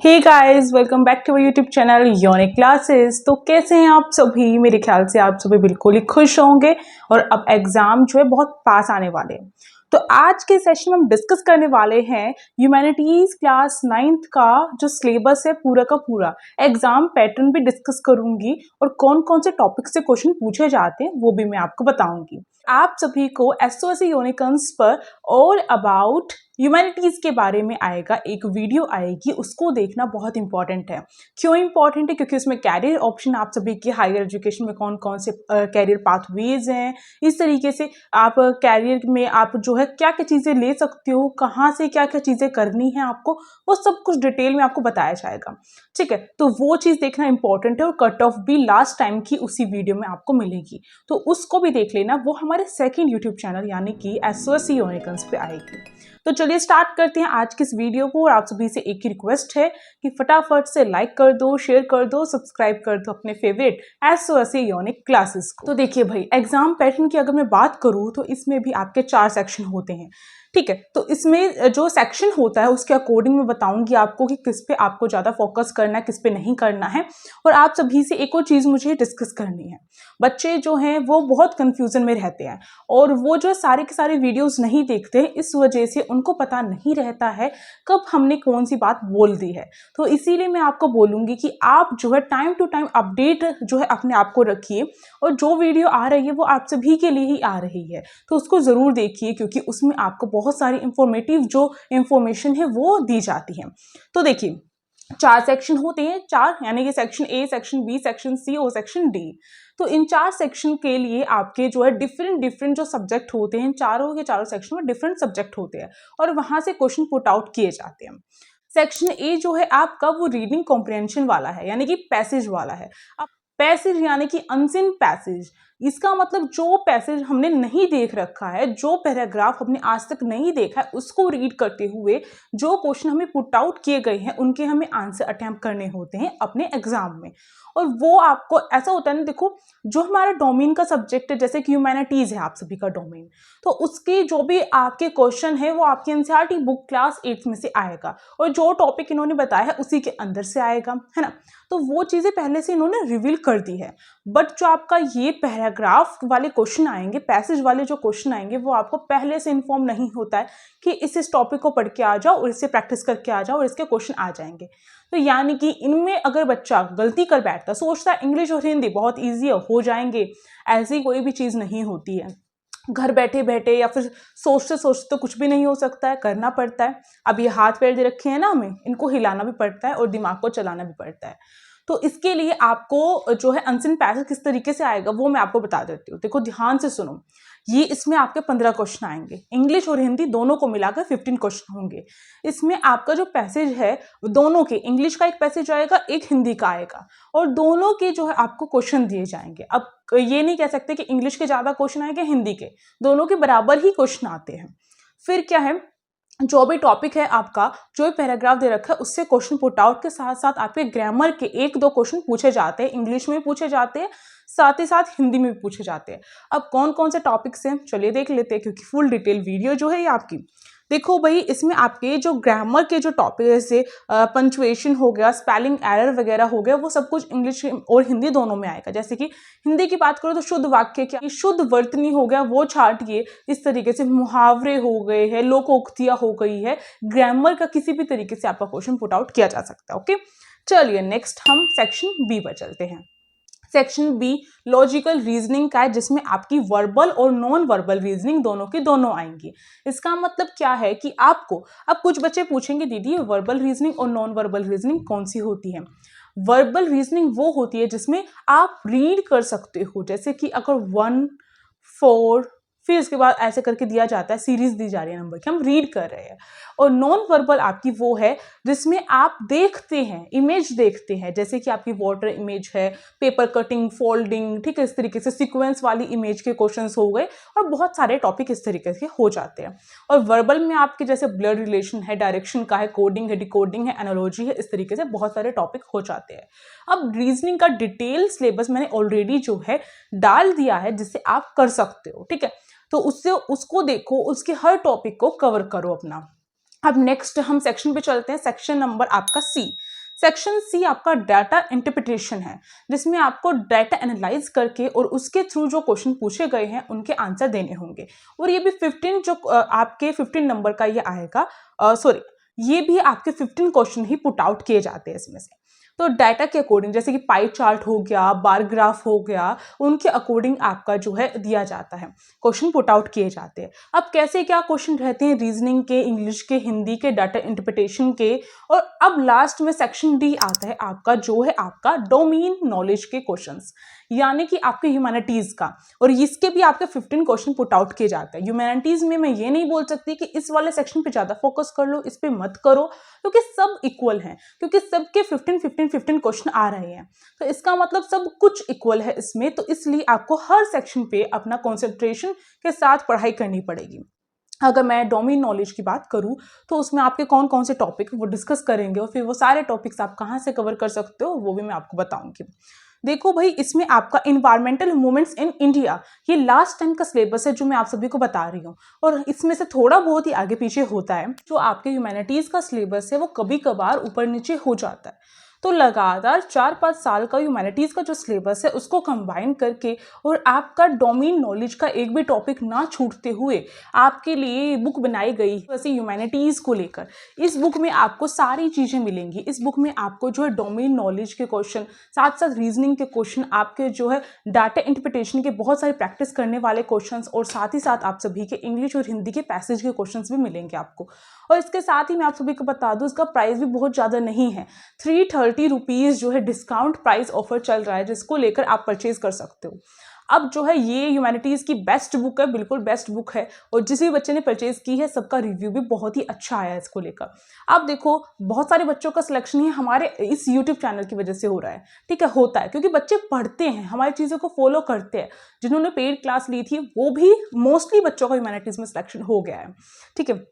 Hey guys, welcome back to YouTube channel Unique Classes. तो कैसे हैं आप सभी? मेरे ख्याल से आप सभी बिल्कुल ही खुश होंगे और अब एग्जाम जो है बहुत पास आने वाले हैं। तो आज के सेशन में हम डिस्कस करने वाले हैं ह्यूमैनिटीज क्लास 9th का जो सिलेबस है पूरा का पूरा। एग्जाम पैटर्न भी डिस्कस करूंगी और कौन कौन से टॉपिक से क्वेश्चन पूछे जाते हैं वो भी मैं आपको बताऊंगी। आप सभी को एसओसी यूनिकॉर्न्स पर ऑल अबाउट ह्यूमैनिटीज के बारे में आएगा, एक वीडियो आएगी, उसको देखना बहुत इंपॉर्टेंट है। क्यों इंपॉर्टेंट है? क्योंकि उसमें कैरियर ऑप्शन आप सभी के हायर एजुकेशन में कौन कौन से कैरियर पाथवेज हैं, इस तरीके से आप कैरियर में आप जो है क्या क्या चीज़ें ले सकते हो, कहाँ से क्या क्या चीज़ें करनी है आपको, वो सब कुछ डिटेल में आपको बताया जाएगा। ठीक है, तो वो चीज़ देखना इंपॉर्टेंट है और कट ऑफ भी लास्ट टाइम की उसी वीडियो में आपको मिलेगी, तो उसको भी देख लेना। वो हमारे सेकेंड यूट्यूब चैनल यानी कि एसओसी यूनिकॉर्न्स पे आएगी। तो चलिए स्टार्ट करते हैं आज की इस वीडियो को। और आप सभी से एक ही रिक्वेस्ट है कि फटाफट से लाइक कर दो, शेयर कर दो, सब्सक्राइब कर दो अपने फेवरेट एसओसी यूनिक क्लासेस को। तो देखिए भाई, एग्जाम पैटर्न की अगर मैं बात करूँ तो इसमें भी आपके 4 सेक्शन होते हैं। ठीक है, तो इसमें जो सेक्शन होता है उसके अकॉर्डिंग मैं बताऊंगी आपको कि किस पे आपको ज़्यादा फोकस करना है, किस पे नहीं करना है। और आप सभी से एक और चीज़ मुझे डिस्कस करनी है। बच्चे जो हैं वो बहुत कंफ्यूजन में रहते हैं और वो जो सारे के सारे वीडियोस नहीं देखते हैं, इस वजह से उनको पता नहीं रहता है कब हमने कौन सी बात बोल दी है। तो इसीलिए मैं आपको बोलूँगी कि आप जो है टाइम टू टाइम अपडेट जो है अपने आप को रखिए और जो वीडियो आ रही है वो आप सभी के लिए ही आ रही है, तो उसको ज़रूर देखिए क्योंकि उसमें आपको बहुत सारी इंफॉर्मेटिव जो इंफॉर्मेशन है वो दी जाती है। तो देखिए 4 सेक्शन होते हैं, 4 यानी कि section A, section B, section C और सेक्शन डी। तो इन 4 सेक्शन के लिए आपके जो है डिफरेंट डिफरेंट जो सब्जेक्ट होते हैं, चारों के चारों सेक्शन में डिफरेंट सब्जेक्ट होते हैं और वहां से क्वेश्चन पुट आउट किए जाते हैं। सेक्शन ए जो है आपका वो रीडिंग कॉम्प्रिहेंशन वाला है, यानी कि पैसेज वाला है। अब पैसेज यानी कि अनसीन पैसेज, इसका मतलब जो पैसेज हमने नहीं देख रखा है, जो पैराग्राफ हमने आज तक नहीं देखा है, उसको रीड करते हुए जो क्वेश्चन हमें पुट आउट किए गए हैं उनके हमें आंसर अटेम्प्ट करने होते हैं अपने एग्जाम में। और वो आपको ऐसा होता है ना, देखो जो हमारा डोमेन का सब्जेक्ट है, जैसे कि ह्यूमैनिटीज है आप सभी का डोमेन, तो उसके जो भी आपके क्वेश्चन है वो आपकी एनसीईआरटी बुक क्लास 8th में से आएगा और जो टॉपिक इन्होंने बताया है उसी के अंदर से आएगा, है ना। तो वो चीजें पहले से इन्होंने रिवील कर दी है। बट जो आपका ये पैराग्राफ वाले क्वेश्चन आएंगे, पैसेज वाले जो क्वेश्चन आएंगे, वो आपको पहले से इन्फॉर्म नहीं होता है कि इस टॉपिक को पढ़ के आ जाओ और इससे प्रैक्टिस करके आ जाओ और इसके क्वेश्चन आ जाएंगे। तो यानी कि इनमें अगर बच्चा गलती कर बैठता, सोचता है इंग्लिश और हिंदी बहुत ईजी हो जाएंगे, ऐसी कोई भी चीज़ नहीं होती है। घर बैठे बैठे या फिर सोचते सोचते तो कुछ भी नहीं हो सकता है, करना पड़ता है। अब ये हाथ पैर दे रखे हैं ना हमें, इनको हिलाना भी पड़ता है और दिमाग को चलाना भी पड़ता है। तो इसके लिए आपको जो है अनसीन पैसेज किस तरीके से आएगा वो मैं आपको बता देती हूँ। देखो ध्यान से सुनो, ये इसमें आपके 15 क्वेश्चन आएंगे, इंग्लिश और हिंदी दोनों को मिलाकर 15 क्वेश्चन होंगे। इसमें आपका जो पैसेज है दोनों के, इंग्लिश का एक पैसेज आएगा, एक हिंदी का आएगा और दोनों के जो है आपको क्वेश्चन दिए जाएंगे। अब ये नहीं कह सकते कि इंग्लिश के ज्यादा क्वेश्चन आएंगे, हिंदी के, दोनों के बराबर ही क्वेश्चन आते हैं। फिर क्या है, जो भी टॉपिक है आपका, जो भी पैराग्राफ दे रखा है उससे क्वेश्चन पुट आउट के साथ साथ आपके ग्रामर के 1-2 क्वेश्चन पूछे जाते हैं, इंग्लिश में भी पूछे जाते हैं, साथ ही साथ हिंदी में भी पूछे जाते हैं। अब कौन कौन से टॉपिक्स हैं चलिए देख लेते हैं, क्योंकि फुल डिटेल वीडियो जो है ये आपकी। देखो भाई, इसमें आपके जो ग्रामर के जो टॉपिक जैसे पंचुएशन हो गया, स्पेलिंग एरर वगैरह हो गया, वो सब कुछ इंग्लिश और हिंदी दोनों में आएगा। जैसे कि हिंदी की बात करो तो शुद्ध वाक्य क्या, शुद्ध वर्तनी हो गया वो छाटिए, इस तरीके से मुहावरे हो गए हैं, लोकोक्तियां हो गई है, ग्रामर का किसी भी तरीके से आपका क्वेश्चन पुट आउट किया जा सकता है। ओके, चलिए नेक्स्ट हम सेक्शन बी पर चलते हैं। सेक्शन बी लॉजिकल रीजनिंग का है, जिसमें आपकी वर्बल और नॉन वर्बल रीजनिंग दोनों की दोनों आएंगी। इसका मतलब क्या है कि आपको, अब कुछ बच्चे पूछेंगे दीदी वर्बल रीजनिंग और नॉन वर्बल रीजनिंग कौन सी होती है। वर्बल रीजनिंग वो होती है जिसमें आप रीड कर सकते हो, जैसे कि अगर 1, 4 फिर उसके बाद ऐसे करके दिया जाता है, सीरीज दी जा रही है नंबर की, हम रीड कर रहे हैं। और नॉन वर्बल आपकी वो है जिसमें आप देखते हैं, इमेज देखते हैं, जैसे कि आपकी वाटर इमेज है, पेपर कटिंग, फोल्डिंग, ठीक है, इस तरीके से सीक्वेंस वाली इमेज के क्वेश्चंस हो गए और बहुत सारे टॉपिक इस तरीके से हो जाते हैं। और वर्बल में आपके जैसे ब्लड रिलेशन है, डायरेक्शन का है, कोडिंग है, डिकोडिंग है, एनालॉजी है, इस तरीके से बहुत सारे टॉपिक हो जाते हैं। अब रीजनिंग का डिटेल सिलेबस मैंने ऑलरेडी जो है डाल दिया है, जिससे आप कर सकते हो, ठीक है। तो उससे उसको देखो, उसके हर टॉपिक को कवर करो अपना। अब नेक्स्ट हम सेक्शन पे चलते हैं, सेक्शन नंबर आपका सी। सेक्शन सी आपका डाटा इंटरप्रिटेशन है, जिसमें आपको डाटा एनालाइज करके और उसके थ्रू जो क्वेश्चन पूछे गए हैं उनके आंसर देने होंगे। और ये भी 15 जो आपके 15 नंबर का ये आएगा, सॉरी ये भी आपके 15 क्वेश्चन ही पुट आउट किए जाते हैं इसमें से। तो डाटा के अकॉर्डिंग, जैसे कि पाई चार्ट हो गया, बार ग्राफ हो गया, उनके अकॉर्डिंग आपका जो है दिया जाता है, क्वेश्चन पुट आउट किए जाते हैं। अब कैसे क्या क्वेश्चन रहते हैं, रीजनिंग के, इंग्लिश के, हिंदी के, डाटा इंटरप्रिटेशन के, और अब लास्ट में सेक्शन डी आता है आपका, जो है आपका डोमेन नॉलेज के क्वेश्चंस, यानी कि आपके ह्यूमैनिटीज का। और इसके भी आपके 15 क्वेश्चन पुट आउट किए जाते हैं। ह्यूमैनिटीज में मैं ये नहीं बोल सकती कि इस वाले सेक्शन पे ज्यादा फोकस कर लो, इस पे मत करो, क्योंकि सब इक्वल हैं, क्योंकि सबके 15 क्वेश्चन आ रहे हैं, तो इसका मतलब सब कुछ इक्वल है इसमें। तो इसलिए आपको हर सेक्शन पे अपना कॉन्सेंट्रेशन के साथ पढ़ाई करनी पड़ेगी। अगर मैं डोमेन नॉलेज की बात करूं तो उसमें आपके कौन कौन से टॉपिक वो डिस्कस करेंगे, और फिर वो सारे टॉपिक्स आप कहां से कवर कर सकते हो वो भी मैं आपको बताऊंगी। देखो भाई, इसमें आपका इन्वायरमेंटल मूवमेंट्स इन इंडिया, ये लास्ट टाइम का सिलेबस है जो मैं आप सभी को बता रही हूँ, और इसमें से थोड़ा बहुत ही आगे पीछे होता है। जो आपके ह्यूमैनिटीज का सिलेबस है वो कभी कभार ऊपर नीचे हो जाता है। तो लगातार 4-5 साल का ह्यूमैनिटीज का जो सिलेबस है उसको कंबाइन करके, और आपका डोमेन नॉलेज का एक भी टॉपिक ना छूटते हुए आपके लिए बुक बनाई गई वैसे ह्यूमैनिटीज को लेकर। इस बुक में आपको सारी चीजें मिलेंगी। इस बुक में आपको जो है डोमेन नॉलेज के क्वेश्चन, साथ साथ रीजनिंग के क्वेश्चन, आपके जो है डाटा इंटरप्रिटेशन के बहुत सारे प्रैक्टिस करने वाले क्वेश्चन, और साथ ही साथ आप सभी के इंग्लिश और हिंदी के पैसेज के क्वेश्चन भी मिलेंगे आपको। और इसके साथ ही मैं आप सभी को बता दूं, इसका प्राइस भी बहुत ज़्यादा नहीं है। 330 रुपीज़ जो है डिस्काउंट प्राइस ऑफर चल रहा है, जिसको लेकर आप परचेज कर सकते हो। अब जो है ये ह्यूमैनिटीज़ की बेस्ट बुक है, बिल्कुल बेस्ट बुक है, और जिस भी बच्चे ने परचेज की है सबका रिव्यू भी बहुत ही अच्छा आया है इसको लेकर। अब देखो, बहुत सारे बच्चों का सिलेक्शन ही हमारे इस यूट्यूब चैनल की वजह से हो रहा है, ठीक है, होता है क्योंकि बच्चे पढ़ते हैं, हमारी चीज़ों को फॉलो करते हैं। जिन्होंने पेड क्लास ली थी वो भी मोस्टली बच्चों का ह्यूमैनिटीज़ में सिलेक्शन हो गया है, ठीक है।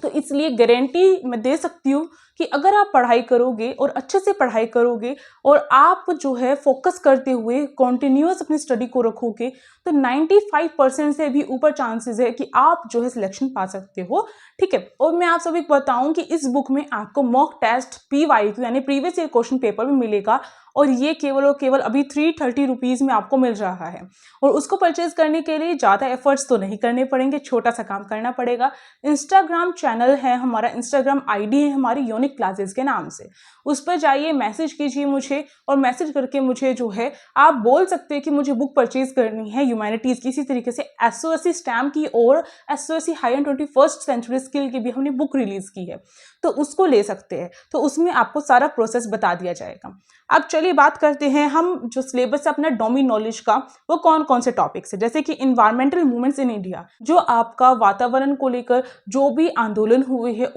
तो इसलिए गारंटी मैं दे सकती हूँ कि अगर आप पढ़ाई करोगे और अच्छे से पढ़ाई करोगे, और आप जो है फोकस करते हुए कॉन्टिन्यूअस अपनी स्टडी को रखोगे, तो 95% से भी ऊपर चांसेस है कि आप जो है सिलेक्शन पा सकते हो, ठीक है। और मैं आप सभी को बताऊं कि इस बुक में आपको मॉक टेस्ट PYQ यानी प्रीवियस ईयर क्वेश्चन पेपर भी मिलेगा, और ये केवल और केवल अभी 330 रुपीज़ में आपको मिल रहा है। और उसको परचेज करने के लिए ज़्यादा एफर्ट्स तो नहीं करने पड़ेंगे, छोटा सा काम करना पड़ेगा। इंस्टाग्राम चैनल है हमारा, इंस्टाग्राम ID है हमारी यूनिक क्लासेस के नाम से, उस पर जाइए, मैसेज कीजिए मुझे, और मैसेज करके मुझे जो है आप बोल सकते हैं कि मुझे बुक परचेज करनी है ह्यूमैनिटीज़ की। इसी तरीके से SOSC स्टैम्प की और SOSC high and 21st century skill की भी हमने बुक रिलीज की है, तो उसको ले सकते हैं। तो उसमें आपको सारा प्रोसेस बता दिया जाएगा। अब चलिए बात करते हैं हम जो सिलेबस है अपना डोमेन नॉलेज का, वो कौन कौन से टॉपिक्स है। जैसे कि इन्वायरमेंटल मूवमेंट्स इन इंडिया, जो आपका वातावरण को लेकर जो भी आंदोलन हुए हैं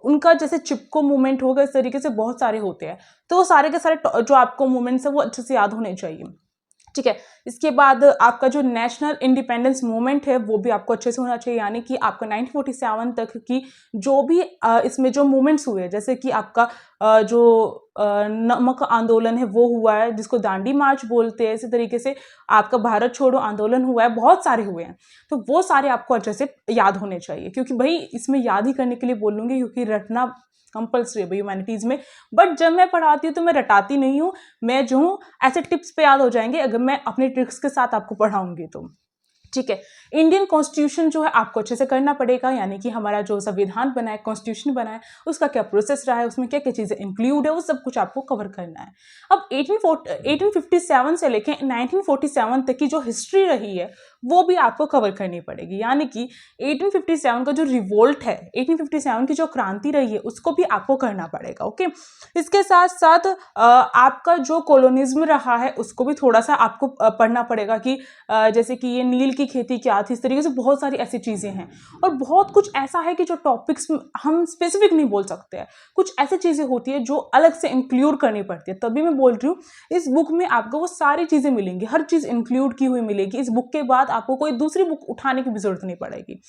उनका जैसे चिपको मूवमेंट होगा, इस तरीके से बहुत सारे होते हैं, तो वो सारे के सारे जो आपको मूवमेंट्स है वो अच्छे से याद होने चाहिए, ठीक है। इसके बाद आपका जो नेशनल इंडिपेंडेंस मूवमेंट है वो भी आपको अच्छे से होना चाहिए, यानी कि आपका 1947 तक की जो भी इसमें जो मूवमेंट्स हुए, जैसे कि आपका जो नमक आंदोलन है वो हुआ है, जिसको दांडी मार्च बोलते हैं। इसी तरीके से आपका भारत छोड़ो आंदोलन हुआ है, बहुत सारे हुए हैं, तो वो सारे आपको अच्छे से याद होने चाहिए, क्योंकि भाई इसमें याद ही करने के लिए बोलूँगी, क्योंकि रटना कंपल्सरी है भाई ह्यूमैनिटीज़ में। बट जब मैं पढ़ाती हूँ तो मैं रटाती नहीं हूँ, मैं जो हूँ ऐसे टिप्स पे याद हो जाएंगे अगर मैं अपने ट्रिक्स के साथ आपको पढ़ाऊंगी तो, ठीक है। इंडियन कॉन्स्टिट्यूशन जो है आपको अच्छे से करना पड़ेगा, यानी कि हमारा जो संविधान बना है, कॉन्स्टिट्यूशन बना है, उसका क्या प्रोसेस रहा है, उसमें क्या क्या चीज़ें इंक्लूड है, वो सब कुछ आपको कवर करना है। अब 1857 से लेकर 1947 तक की जो हिस्ट्री रही है वो भी आपको कवर करनी पड़ेगी, यानी कि 1857 का जो रिवोल्ट है, 1857 की जो क्रांति रही है उसको भी आपको करना पड़ेगा, ओके। इसके साथ साथ आपका जो कॉलोनिज्म रहा है उसको भी थोड़ा सा आपको पढ़ना पड़ेगा, कि जैसे कि ये नील की खेती क्या थी, इस तरीके से बहुत सारी ऐसी चीज़ें हैं। और बहुत कुछ ऐसा है कि जो टॉपिक्स हम स्पेसिफिक नहीं बोल सकते हैं, कुछ ऐसी चीज़ें होती है जो अलग से इंक्लूड करनी पड़ती है, तभी मैं बोल रही हूँ इस बुक में आपको वो सारी चीज़ें मिलेंगी, हर चीज़ इंक्लूड की हुई मिलेगी। इस बुक के बाद आपको कोई दूसरी बुक उठाने की भी जरूरत नहीं पड़ेगी,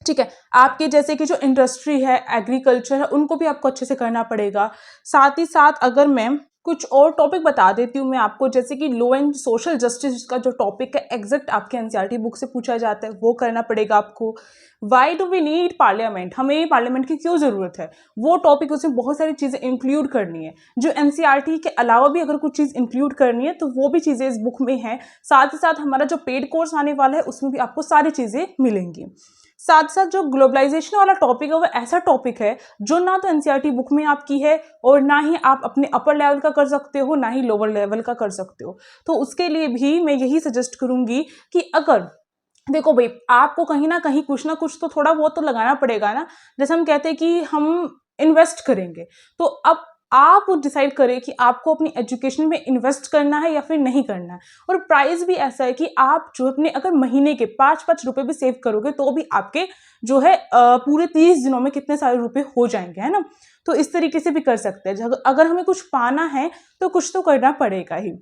ठीक है। आपके जैसे कि जो इंडस्ट्री है, एग्रीकल्चर है, उनको भी आपको अच्छे से करना पड़ेगा। साथ ही साथ अगर मैं कुछ और टॉपिक बता देती हूँ मैं आपको, जैसे कि लॉ एंड सोशल जस्टिस का जो टॉपिक है एग्जैक्ट आपके एनसीईआरटी बुक से पूछा जाता है, वो करना पड़ेगा आपको। Why do we need parliament, हमें पार्लियामेंट की क्यों ज़रूरत है, वो टॉपिक, उसमें बहुत सारी चीज़ें इंक्लूड करनी है। जो एनसीईआरटी के अलावा भी अगर कुछ चीज़ इंक्लूड करनी है तो वो भी चीज़ें इस बुक में हैं। साथ ही साथ हमारा जो पेड कोर्स आने वाला है उसमें भी आपको सारी चीज़ें मिलेंगी। साथ साथ जो ग्लोबलाइजेशन वाला टॉपिक है वो ऐसा टॉपिक है जो ना तो एनसीईआरटी बुक में आपकी है और ना ही आप अपने अपर लेवल का कर सकते हो, ना ही लोअर लेवल का कर सकते हो। तो उसके लिए भी मैं यही सजेस्ट करूंगी कि अगर देखो भाई, आपको कहीं ना कहीं कुछ ना कुछ तो थोड़ा बहुत तो लगाना पड़ेगा ना। जैसे हम कहते हैं कि हम इन्वेस्ट करेंगे, तो अब आप डिसाइड करें कि आपको अपनी एजुकेशन में इन्वेस्ट करना है या फिर नहीं करना है। और प्राइस भी ऐसा है कि आप जो अपने अगर महीने के 5-5 रुपए भी सेव करोगे तो भी आपके जो है पूरे 30 दिनों में कितने सारे रुपए हो जाएंगे, है ना। तो इस तरीके से भी कर सकते हैं। अगर हमें कुछ पाना है तो कुछ तो करना पड़ेगा ही।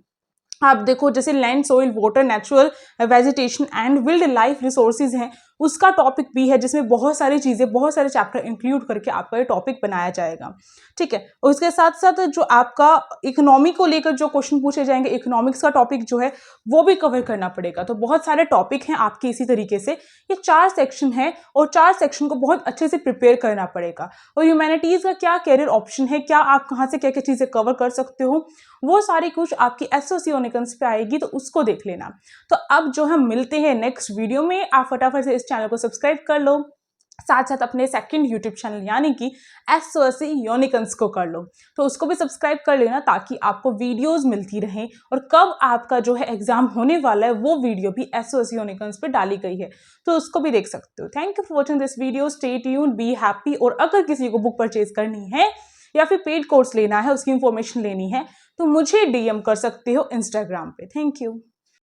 आप देखो जैसे land, soil, water, natural vegetation and wild life resources हैं, उसका टॉपिक भी है जिसमें बहुत सारी चीज़ें, बहुत सारे चैप्टर इंक्लूड करके आपका ये टॉपिक बनाया जाएगा। ठीक है, और उसके साथ साथ जो आपका इकोनॉमी को लेकर जो क्वेश्चन पूछे जाएंगे, इकोनॉमिक्स का टॉपिक जो है वो भी कवर करना पड़ेगा। तो बहुत सारे टॉपिक हैं आपके इसी तरीके से। ये 4 सेक्शन है और 4 सेक्शन को बहुत अच्छे से प्रिपेयर करना पड़ेगा। और ह्यूमैनिटीज़ का क्या कैरियर ऑप्शन है, क्या आप कहाँ से क्या क्या चीज़ें कवर कर सकते हो, वो सारी कुछ आपकी एसओसी ओनिकन्स पे आएगी, तो उसको देख लेना। तो अब जो हम मिलते हैं नेक्स्ट वीडियो में, आप फटाफट से इस चैनल को सब्सक्राइब कर लो, साथ साथ अपने सेकंड यूट्यूब चैनल यानी कि एसओसी यूनिकन्स को कर लो, तो उसको भी सब्सक्राइब कर लेना ताकि आपको वीडियोस मिलती रहें। और कब आपका जो है एग्जाम होने वाला है वो वीडियो भी एसओसी यूनिकन्स पे डाली गई है, तो उसको भी देख सकते हो। Thank you for watching this video, stay tuned, be happy. और अगर किसी को बुक परचेज करनी है या फिर पेड कोर्स लेना है, उसकी इंफॉर्मेशन लेनी है, तो मुझे डीएम कर सकते हो इंस्टाग्राम पे। Thank you.